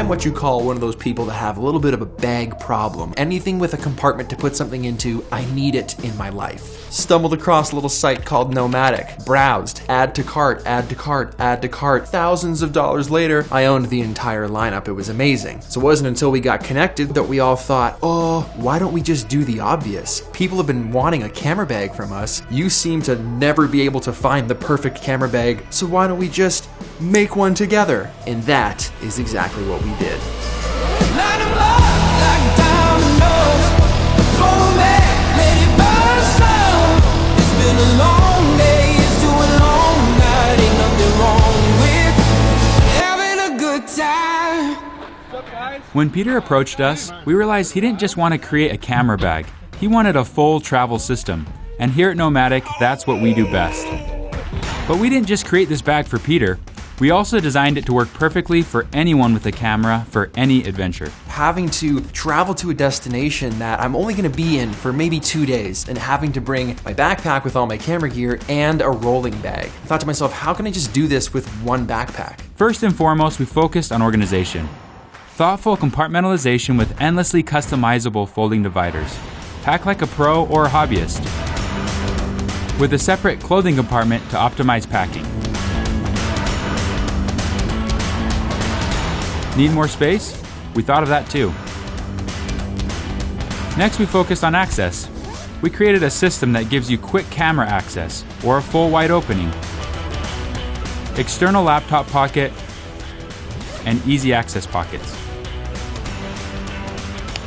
I'm what you call one of those people that have a little bit of a bag problem. Anything with a compartment to put something into, I need it in my life. Stumbled across a little site called NOMATIC. Browsed, add to cart, add to cart, add to cart. Thousands of dollars later, I owned the entire lineup. It was amazing. So it wasn't until we got connected that we all thought, oh, why don't we just do the obvious? People have been wanting a camera bag from us. You seem to never be able to find the perfect camera bag, so why don't we just make one together? And that is exactly what we did. Light 'em up like dominoes. Throw 'em back, let it burn slow. It's been a long day, it's too long night. Ain't nothing wrong with having a good time. When Peter approached us, we realized he didn't just want to create a camera bag. He wanted a full travel system. And here at NOMATIC, that's what we do best. But we didn't just create this bag for Peter. We also designed it to work perfectly for anyone with a camera for any adventure. Having to travel to a destination that I'm only gonna be in for maybe 2 days and having to bring my backpack with all my camera gear and a rolling bag. I thought to myself, how can I just do this with one backpack? First and foremost, we focused on organization. Thoughtful compartmentalization with endlessly customizable folding dividers. Pack like a pro or a hobbyist. With a separate clothing compartment to optimize packing. Need more space? We thought of that too. Next, we focused on access. We created a system that gives you quick camera access or a full wide opening, external laptop pocket, and easy access pockets.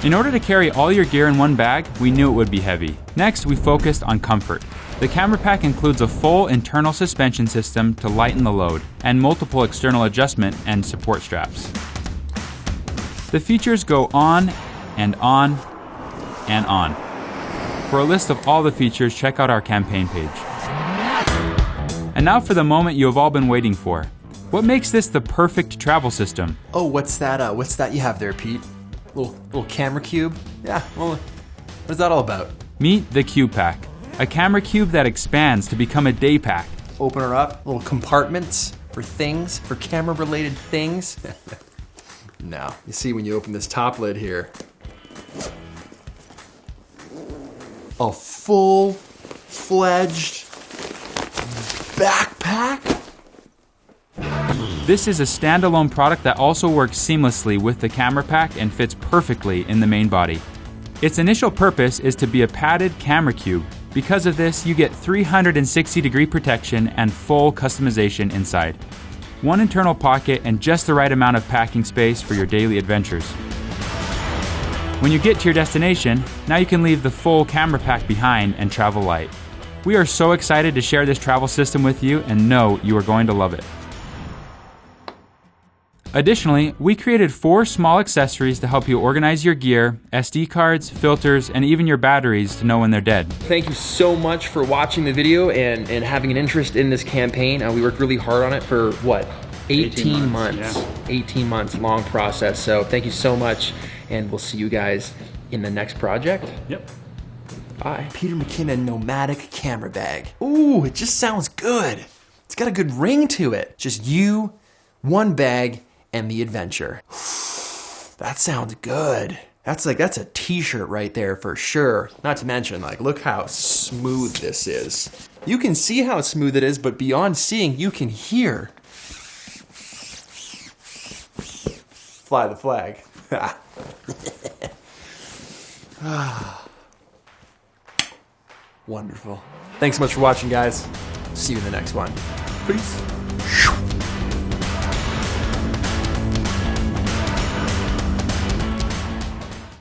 In order to carry all your gear in one bag, we knew it would be heavy. Next, we focused on comfort. The camera pack includes a full internal suspension system to lighten the load, and multiple external adjustment and support straps. The features go on and on and on. For a list of all the features, check out our campaign page. And now for the moment you have all been waiting for. What makes this the perfect travel system? Oh, what's that you have there, Pete? Little camera cube? Yeah, well, what is that all about? Meet the Cube Pack, a camera cube that expands to become a day pack. Open her up, little compartments for things, for camera-related things. No, you see when you open this top lid here, a full-fledged backpack? This is a standalone product that also works seamlessly with the camera pack and fits perfectly in the main body. Its initial purpose is to be a padded camera cube. Because of this, you get 360-degree protection and full customization inside. One internal pocket and just the right amount of packing space for your daily adventures. When you get to your destination, now you can leave the full camera pack behind and travel light. We are so excited to share this travel system with you and know you are going to love it. Additionally, we created 4 small accessories to help you organize your gear, SD cards, filters, and even your batteries to know when they're dead. Thank you so much for watching the video and having an interest in this campaign. We worked really hard on it for, what, 18 months. Yeah. 18 months, long process. So thank you so much, and we'll see you guys in the next project. Yep. Bye. Peter McKinnon NOMATIC camera bag. Ooh, it just sounds good. It's got a good ring to it. Just you, one bag, and the adventure. That sounds good. That's a t-shirt right there for sure. Not to mention, like, look how smooth this is. You can see how smooth it is, but beyond seeing, you can hear. Fly the flag. Wonderful. Thanks so much for watching, guys. See you in the next one. Peace.